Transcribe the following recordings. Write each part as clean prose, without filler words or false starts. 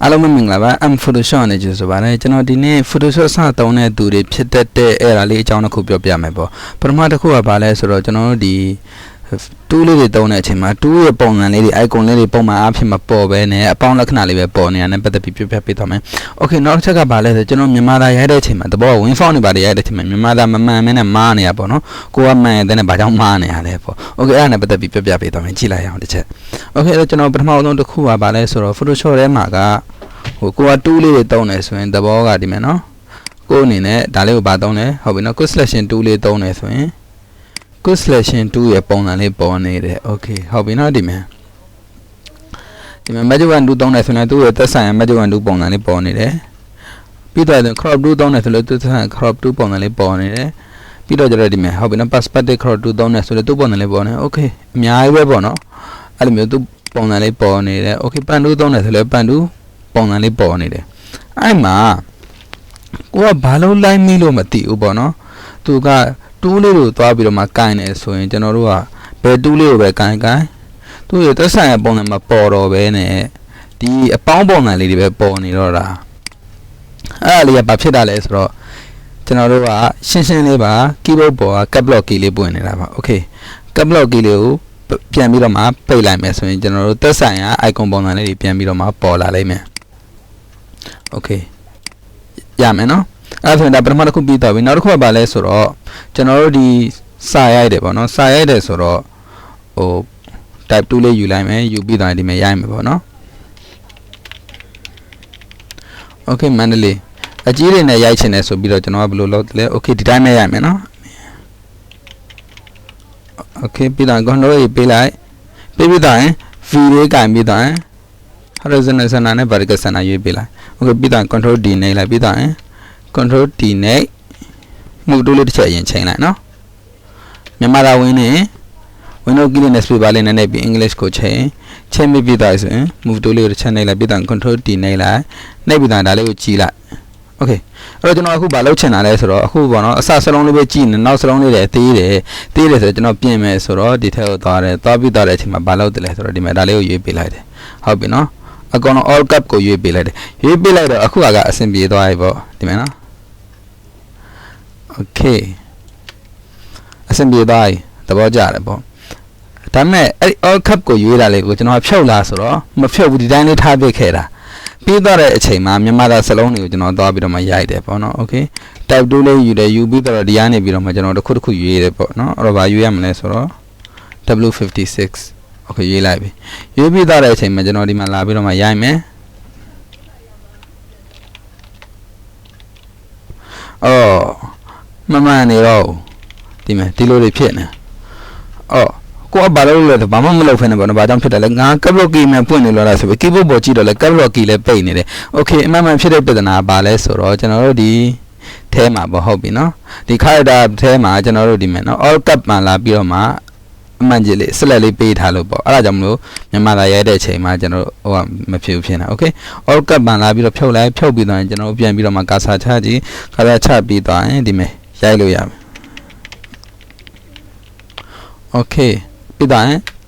အားလုံးမင်္ဂလာပါ Photoshop နဲ့ကြိုဆိုပါရစေကျွန်တော်ဒီနေ့ Photoshop စသုံးတဲ့သူတွေဖြစ်တတ်တဲ့အဲ့ဒါလေးအကြောင်းတစ်ခုပြောပြမယ်ပေါ့ပထမတစ်ခုကဘာလဲဆိုတော့ကျွန်တော်တို့ဒီ tool လေးတွေသုံးတဲ့အချိန်မှာ tool ရဲ့ပုံစံလေးတွေ icon လေးတွေပုံမှန်အားဖြင့်မပေါ်ဘဲနဲ့အပေါင်းလက္ခဏာလေးပဲပေါ်နေရတယ်ပတ်သက်ပြီးပြောပြပေးသွားမယ် Okay နောက်တစ်ချက်ကဘာလဲဆိုကျွန်တော်မြန်မာသားရိုက်တဲ့အချိန်မှာတဘော win font တွေပါတယ်ရိုက်တဲ့အချိန်မှာမြန်မာသားမမှန်မဲနဲ့မားနေရပေါ့နော်ကိုကမှန်တဲ့နဲ့ဘာကြောင့်မားနေရလဲပေါ့ Okay အဲ့ဒါနဲ့ပတ်သက်ပြီးပြောပြပေးသွားမယ်ကြည့်လိုက်အောင်တစ်ချက် Okay အဲ့တော့ကျွန်တော်ပထမဆုံးတစ်ခုကဘာလဲဆိုတော့ Photoshop ထဲမှာကကိုက2လေးတွေတုံးတယ်ဆိုရင်သဘောကဒီမယ်နော်ကိုအနေနဲ့ဒါလေးကိုဘာတုံးလဲဟုတ်ပြီနော် quick selection 2လေးတုံးတယ်ဆိုရင် quick selection 2ရဲ့ပုံစံလေးပေါ်နေတယ် okay ဟုတ်ပြီနော်ဒီမယ် magic wand 2တုံးတယ်ဆိုရင်သူ့ရဲ့သက်ဆိုင်ရာ magic wand 2ပုံစံလေးပေါ်နေတယ်ပြီးတော့ crop 2တုံးတယ်ဆိုလို့သူ့သက်ဆိုင်ရာ crop 2ပုံစံလေးပေါ်နေတယ်ပြီးတော့ကျတော့ဒီမယ်ဟုတ်ပြီနော် perspective crop 2တုံးတယ်ဆိုလို့သူ့ပုံစံလေးပေါ်နေ okay အများကြီးပဲပေါ့နော်အဲ့လိုမျိုးသူ့ပုံစံလေးပေါ်နေတယ် okay ပန်2တုံးတယ်ဆိုလို့ပန်2ပုံစံလေးပေါ်နေတယ်အဲ့မှာကိုကဘာလို့လိုက်မိလို့မသိဘူးပေါ့နော်သူကတူးလေးကိုသွားပြီးတော့မှကင်နေဆိုရင်ကျွန်တော်တို့ကဘယ်တူးလေးကိုပဲကင်သူ့ရဲ့သက်ဆိုင်ရာပုံစံမှာပေါ်တော့ပဲနဲ့ဒီအပေါင်းပုံစံလေးတွေပဲပေါ်နေတော့တာအဲ့ဒါလေးကဘာဖြစ်တာလဲဆိုတော့ကျွန်တော်တို့ကရှင်းရှင်းလေးပါ keyboard ပေါ်က cap lock key လေးပွင့်နေတာပါ okay cap lock key လေးကိုပြန်ပြီးတော့မှပိတ်လိုက်မယ်ဆိုရင်ကျွန်တော်တို့သက်ဆိုင်ရာ icon ပုံစံလေးတွေပြန်ပြီးတော့မှပေါ်လာလိမ့်မယ် okay ရမယ်နော်အဲ့ဒါဆိုရင်ဒါပထမတစ်ခုပြီးတော့ပြီနောက်တစ်ခုကဘာလဲဆိုတော့ကျွန်တော်တို့ဒီစာရိုက်တယ်ပေါ့နော်စာရိုက်တယ်ဆိုတော့ဟို type 2လေးယူလိုက်မယ်ယူပြီးတော့ဒီမှာရိုက်မယ်ပေါ့နော် okay မန္တလေးအကြီးတွေနဲ့ရိုက်ချင်တယ်ဆိုပြီးတော့ကျွန်တော်ကဘယ်လိုလုပ်လဲ okay ဒီတိုင်းပဲရိုက်မယ်နော် okay ပြီးတော့ control ရေးပေးလိုက်ပြီးတော့ v လေးကင်ပြီးတော့ horizontal center နဲ့ vertical center ရွေးပေးလိုက် okay ပြီးတော့ control D နဲ့လိုက်ပြီးတော့ control D နဲ့ move tool လေးတစ်ချက်အရင်ချိန်လိုက်နော်မြန်မာသာဝင်နေ window key နဲ့ space bar လေးနဲ့ပြီး english ကိုချိန်ပြီးတော့ဆိုရင် move tool လေးကိုတစ်ချက်နှိပ်လိုက်ပြီးတော့ control D နှိပ်လိုက်နှိပ်ပြီးတော့ဒါလေးကိုကြည့်လိုက် okay အဲ့တော့ကျွန်တော်အခုဘာလုပ်ချင်တာလဲဆိုတော့အခုပေါ့နော်အစစလုံးလေးပဲကြည့်နေနောက်စလုံးလေးတွေသေးတယ်ဆိုတော့ကျွန်တော်ပြင်မယ်ဆိုတော့ဒီထက်ကိုသွားပြီးတော့တဲ့အချိန်မှာဘာလုပ်တယ်လဲဆိုတော့ဒီမှာဒါလေးကိုရွေးပေးလိုက်တယ်ဟုတ်ပြီနော်အကောင်တော့ all cap ကိုရွေးပေးလိုက်တယ်ရွေးပေးလိုက်တော့အခုကအဆင်ပြေသွားပြီပေါ့ဒီမှာနော် okay အဆင်ပြေသွားပြီသဘောကျတယ်ပေါ့ဒါပေမဲ့အဲ့ all cap ကိုရွေးတာလေကိုကျွန်တော်ဖြုတ်လာဆိုတော့မဖြုတ်ဘူးဒီတိုင်းလေးထားပစ်ခဲ့တာပြီးတော့တဲ့အချိန်မှာမြန်မာသားစလုံးတွေကိုကျွန်တော်သွားပြီးတော့မှရိုက်တယ်ပေါ့နော် okay type 2လေးယူတယ်ယူပြီးတော့ဒီကနေပြီးတော့မှကျွန်တော်တစ်ခုရွေးတယ်ပေါ့နော်အဲ့တော့ဘာရွေးရမလဲဆိုတော့ W56 okay ရွေးလိုက်ပြီရွေးပြီးတော့တဲ့အချိန်မှာကျွန်တော်ဒီမှာလာပြီးတော့မှရိုက်မယ်အော်မမှန်နေတော့ဒီမှာဒီလိုတွေဖြစ်နေအော်ကိုကဘာလို့လဲဘာမှမလုပ်ဖ ೇನೆ ပေါ့နော်ဘာကြောင့်ဖြစ်တယ်လဲငါ cap lock key မှာပွင့်နေလို့လားဆိုပြီး keyboard ပေါ်ကြည့်တော့လဲ cap lock key လဲပိတ်နေတယ် okay အမှန်မှန်ဖြစ်တဲ့ပြဿနာဘာလဲဆိုတော့ကျွန်တော်တို့ဒီထဲမှာပေါ့ဟုတ်ပြီနော်ဒီ character ထဲမှာကျွန်တော်တို့ဒီမှာနော် all cap မှာလာပြီးတော့မှအမှန်ကြီးလေး select လေးပေးထားလို့ပေါ့အဲ့ဒါကြောင့်မလို့မြန်မာသာရိုက်တဲ့အချိန်မှာကျွန်တော်ဟိုကမဖြစ်ဘူးဖြစ်နေ okay all cap မှာလာပြီးတော့ဖြုတ်ပြီးတော့ကျွန်တော်ပြန်ပြီးတော့မှကာဆာချကြည့်ကာဆာချပြီးတော့ဒီမှာရိုက်လို့ရမယ် okay ပြီးတော့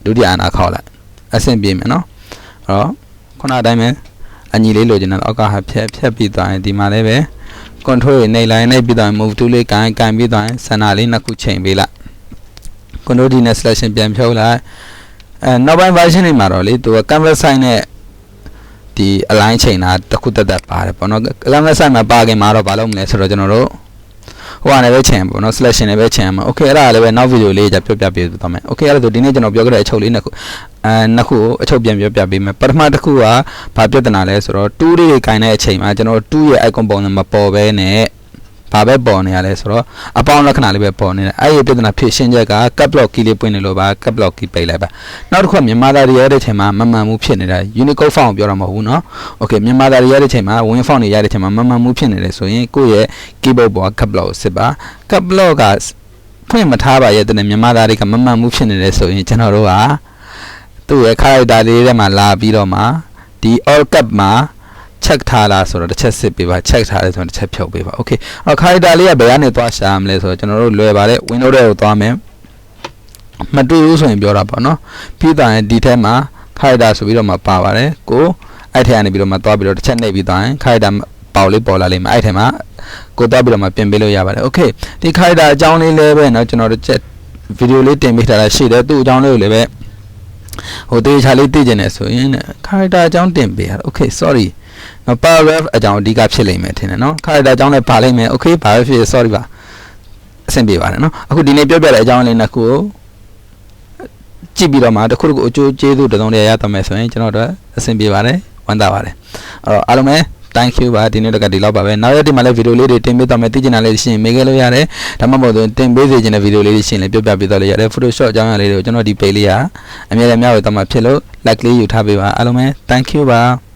ဒုတိယအနာခောက်လိုက်အဆင်ပြေမယ်နော်အဲ့တော့ခုနအတိုင်းပဲအညီလေးလိုချင်တယ်အောက်ကဟာဖြတ်ပြီးတော့ဒီမှာလည်းပဲ control နဲ့နှိပ်လိုက်နှိပ်ပြီးတော့ move tool လေးကန်ပြီးတော့စန္ဒာလေးနှစ်ခုချိန်ပေးလိုက် control D နဲ့ selection ပြန်ဖြုတ်လိုက်နောက်ပိုင်း version တွေမှာတော့လေသူက canvas size နဲ့ဒီ align ချိန်တာတစ်ခုတက်ပါတယ်ပေါ့နော် canvas size မှာပါခင်မှာတော့ဘာလုပ်မလဲဆိုတော့ကျွန်တော်တို့ဟိုကနေပဲချိန်ပေါ့နော် selection နဲ့ပဲချိန်မှာ okay အဲ့ဒါလည်းပဲနောက် video လေးကြပြောပြပေးသွားမယ် okay အဲ့ဒါဆိုဒီနေ့ကျွန်တော်ပြောခဲ့တဲ့အချုပ်လေးနှစ်ခုနှစ်ခုအချုပ်ပြန်ပြောပြပေးမယ်ပထမတစ်ခုကဘာပြဿနာလဲဆိုတော့2လေးကိုင်တဲ့အချိန်မှာကျွန်တော်2ရဲ့ icon ပုံစံမပေါ်ဘဲနဲ့ဘာပဲပေါ်နေရလဲဆိုတော့အပေါင်းလက္ခဏာလေးပဲပေါ်နေတယ်အဲ့ဒီပြဿနာဖြစ်ရှင်းချက်က cap lock key လေးပွင့်နေလို့ပါ cap lock key ပိတ်လိုက်ပါနောက်တစ်ခုကမြန်မာသားတွေရတဲ့အချိန်မှာမမှန်မှုဖြစ်နေတာ unicode font ကိုပြောတာမဟုတ်ဘူးเนาะ okay မြန်မာသားတွေရတဲ့အချိန်မှာ win font တွေရတဲ့အချိန်မှာမမှန်မှုဖြစ်နေတယ်ဆိုရင်ကိုယ့်ရဲ့ keyboard ပေါ်က cap lock ကိုစစ်ပါ cap lock ကဖွင့်မထားပါရဲ့တဲ့မြန်မာသားတွေကမမှန်မှုဖြစ်နေတယ်ဆိုရင်ကျွန်တော်တို့ကသူ့ရဲ့ character လေးထဲမှာလာပြီးတော့မှဒီ all cap မှာ check ထားလားဆိုတော့တစ်ချက်စစ်ပေးပါ check ထားတယ်ဆိုတော့တစ်ချက်ဖြုတ်ပေးပါ okay အော် character လေးကဘယ်ကနေသွားရှာမလဲဆိုတော့ကျွန်တော်တို့လွယ်ပါတယ် window တွေကိုသွားမယ်မတွေ့ဘူးဆိုရင်ပြောတာပေါ့နော်ပြီးတော့ဒီထဲမှာ character ဆိုပြီးတော့မှပါပါတယ်ကို အဲ့ထဲကနေပြီးတော့မှသွားပြီးတော့တစ်ချက်နှိပ်ပြီးသွားရင် character ပေါက်လေးပေါ်လာလိမ့်မယ်အဲ့ထဲမှာကိုသွားပြီးတော့မှပြင်ပေးလို့ရပါတယ် okay ဒီ character အကြောင်းလေးလည်းပဲเนาะကျွန်တော်တို့ချက်ဗီဒီယိုလေးတင်ပေးထားတာရှိတယ်သူ့အကြောင်းလေးကိုလည်းပဲဟိုတေချာလေးသိကျင်နေဆိုရင် character အကြောင်းတင်ပေးရ okay sorry နော် paragraph အကြောင်းအဓိကဖြစ်လိမ့်မယ်ထင်တယ်နော် character အကြောင်းလည်းပါလိမ့်မယ် okay ဘာပဲဖြစ် sorry ပါအဆင်ပြေပါတယ်နော်အခုဒီနေ့ပြောပြတဲ့အကြောင်းလေးနှစ်ခုကိုကြည့်ပြီးတော့မှတစ်ခုတစ်ခုအကျိုးကျေးဇူးတစ်စုံတည်းရသွားမယ်ဆိုရင်ကျွန်တော်တို့အဆင်ပြေပါတယ်ဝမ်းသာပါတယ်အဲ့တော့အားလုံးပဲ thank you ပါဒီနေ့တော့ဒီလောက်ပါပဲနောက်ရက်ဒီမှာလည်းဗီဒီယိုလေးတွေတင်ပေးသွားမယ်သိချင်တာလေးရှိရင်မေးခဲ့လို့ရတယ်ဒါမှမဟုတ်တင်ပေးစေချင်တဲ့ဗီဒီယိုလေးရှိရင်လည်းပြောပြပေးသွားလို့ရတယ် Photoshop အကြောင်းအရာလေးတွေကိုကျွန်တော်ဒီ page လေးကအများကြီးများဝယ်သွားမှာဖြစ်လို့ like လေးယူထားပေးပါအားလုံးပဲ thank you ပါ